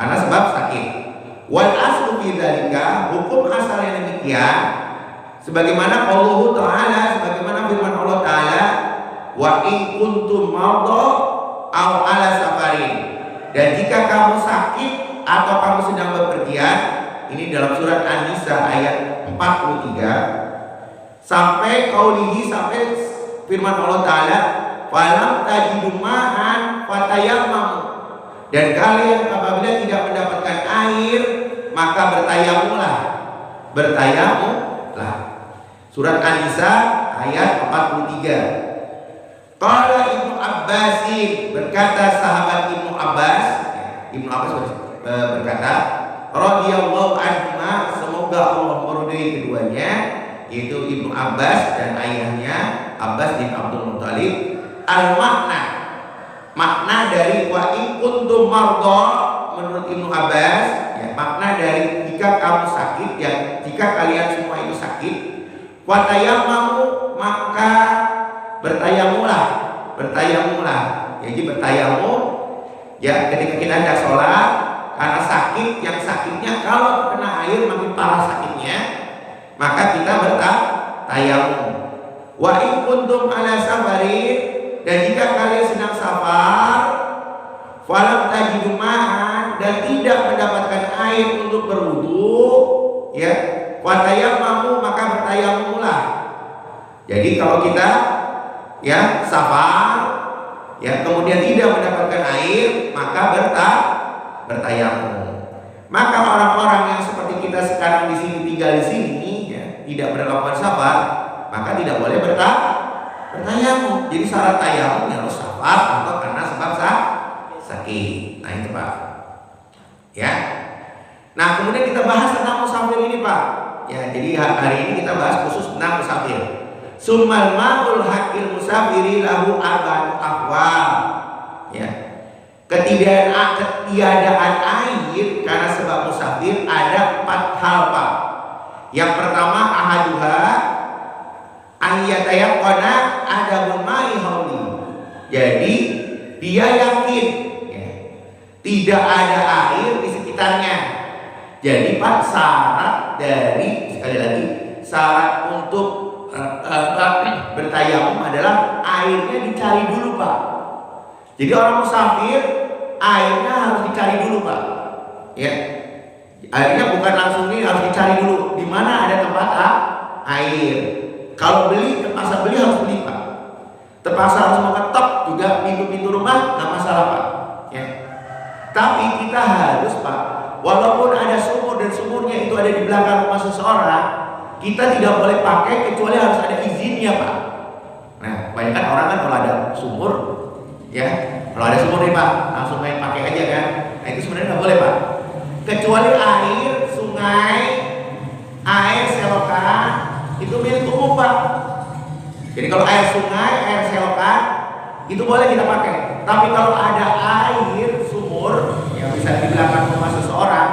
karena sebab sakit. Wal aslu fi dzalika, hukum asal yang demikian sebagaimana Allah Ta'ala, sebagaimana firman Allah Ta'ala, wa in kuntum marda aw ala safarin, dan jika kamu sakit atau kamu sedang bepergian. Ini dalam surat An-Nisa ayat 43 sampai qaulihi, sampai firman Allah Ta'ala, falam tajidu ma'an fatayammamu, dan kalian apabila tidak mendapatkan air maka bertayamumlah. Surat An-Nisa ayat 43. Qala Ibnu Abbasin, berkata sahabat Ibnu Abbas berkata, radhiyallahu anhuma, semoga Allah meridai keduanya, yaitu Ibnu Abbas dan ayahnya Abbas bin Abdul Muthalib. Makna dari wa in kuntum marda, menurut Ibnu Abbas, ya, makna dari jika kamu sakit, ya, jika kalian semua itu sakit, watayammamu, maka bertayamumlah. Jadi bertayamum, ya, ketika kita hendak sholat karena sakit, yang sakitnya kalau terkena air makin parah sakitnya, maka kita bertayamum. Wa in kuntum ala safarin, dan jika kalian sedang safar, falam tajidu ma'an, dan tidak mendapatkan air untuk berwudu, ya, watayammamu, maka bertayamumlah. Jadi kalau kita, ya, safar, ya, kemudian tidak mendapatkan air, maka bertayamum. Maka orang-orang yang seperti kita sekarang di sini, tinggal di sini, ya, tidak melakukan safar, maka tidak boleh bertayamum. Jadi syarat tayamum harus safar atau karena sebab sakit. Nah, itu Pak. Ya. Nah, kemudian kita bahas tentang musafir ini, Pak. Ya, jadi hari ini kita bahas khusus tentang musafir. Summal ma'ul hakil musafiri lahu arba'atu ahwal. Ya. Ketiadaan air karena sebab musafir ada 4 hal, Pak. Yang pertama, ahaduha ayyatayaqqana adabul ma'i hauli. Jadi dia yakin, ya, tidak ada air di sekitarnya. Jadi Pak, syarat dari, sekali lagi, syarat untuk bertayamum adalah airnya dicari dulu, Pak. Jadi orang musafir airnya harus dicari dulu, Pak. Ya, airnya bukan langsung ini, harus dicari dulu di mana ada tempat air. Kalau terpaksa beli harus beli, Pak. Terpaksa harus mengetok juga pintu-pintu rumah, nggak masalah, Pak. Ya. Tapi kita harus, Pak, walaupun ada sumur dan sumurnya itu ada di belakang rumah seseorang, kita tidak boleh pakai kecuali harus ada izinnya, Pak. Nah, kebanyakan orang kan kalau ada sumur, ya, kalau ada sumur nih, Pak, langsung main pakai aja kan. Nah, itu sebenarnya nggak boleh, Pak. Kecuali air sungai, air selokan, itu milik umum, Pak. Jadi kalau air sungai, air selokan, itu boleh kita pakai. Tapi kalau ada air sumur yang bisa di belakang rumah seseorang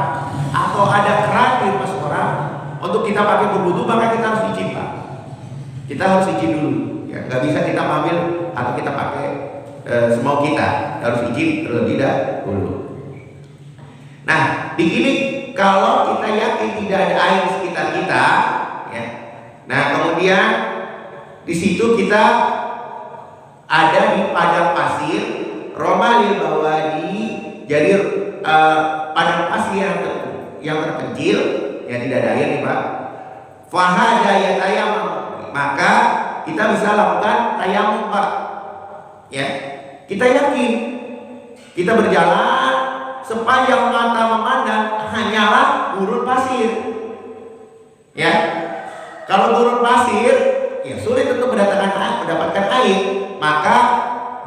atau ada keran di rumah seseorang untuk kita pakai berwudu, maka kita harus izin, Pak. Kita harus izin dulu. Ya, nggak bisa kita ambil atau kita pakai semau kita, harus izin terlebih dahulu. Nah, begini, kalau kita yakin tidak ada air di sekitar kita, ya. Nah, kemudian di situ kita ada di padang pasir, romalil bawadi, jadi padang pasir yang terpencil, yang tidak ada air nih, Pak. Fahada yatayamam, maka kita bisa lakukan tayamum, Pak. Ya, kita yakin, kita berjalan sepanjang mata memandang hanyalah gurun pasir. Ya, kalau gurun pasir, ya sulit untuk mendapatkan air, maka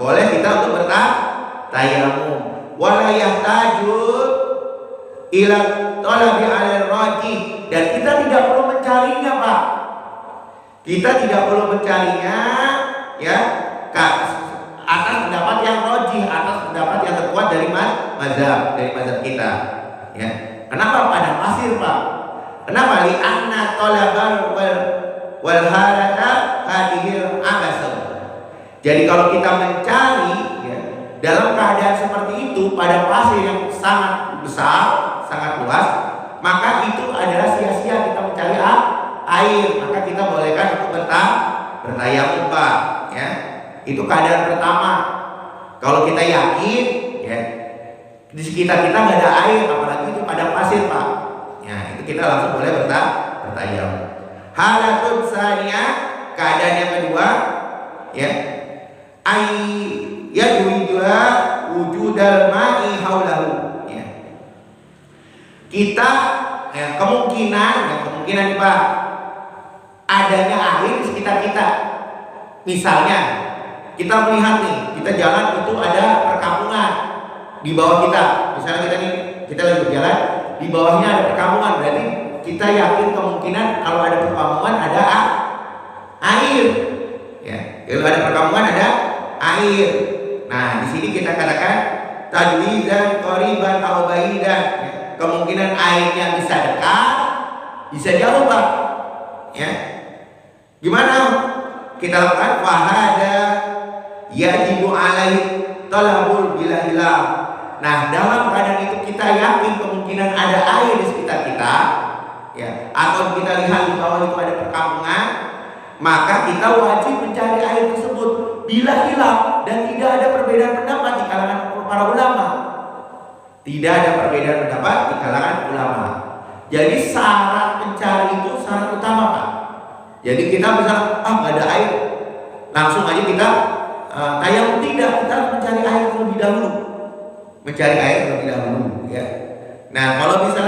boleh kita untuk bertayamum. Wala yahtajud ila talabi 'alal rajih, dan kita tidak perlu mencarinya, Pak. Kita tidak perlu mencarinya, ya, atas pendapat yang rajih, atas pendapat yang terkuat dari mazhab kita. Ya. Kenapa padang pasir, Pak? Kenapa? Li anna talabal wal harata hadhil abasah. Jadi kalau kita mencari, ya, dalam keadaan seperti itu pada pasir yang sangat besar, sangat luas, maka itu adalah sia-sia kita mencari air. Maka kita bolehkan untuk bertayamum, Pak, ya. Itu keadaan pertama. Kalau kita yakin, ya, di sekitar kita nggak ada air, apalagi itu pada pasir, Pak, ya, itu kita langsung boleh bertayamum. Halatun tsaniyah, keadaan yang kedua, ya, yadwidha wujudal ma'i haulahu, ya. Kita kemungkinan nih, Pak, adanya air di sekitar kita. Misalnya kita melihat nih, kita jalan itu ada perkampungan di bawah kita. Misalnya kita lagi berjalan, di bawahnya ada perkampungan, berarti kita yakin kemungkinan kalau ada perkampungan ada air, ya. Kalau ada perkampungan ada air. Nah, di sini kita katakan tajwizan qariban aw baidan, ya. Kemungkinan airnya bisa dekat, bisa jauh, Pak, ya. Gimana kita lakukan? Fahada yajibu alaihi talabul bilahillah. Nah, dalam keadaan itu kita yakin kemungkinan ada air di sekitar kita, ya, atau kita lihat di bawah itu ada perkampungan, maka kita wajib mencari air tersebut bila hilang. Dan tidak ada perbedaan pendapat di kalangan para ulama. Tidak ada perbedaan pendapat di kalangan ulama. Jadi syarat mencari itu syarat utama, Pak. Jadi kita bisa nggak ada air, langsung aja kita tayamum. Tidak, kita harus mencari air terlebih dahulu. Ya. Nah, kalau misalnya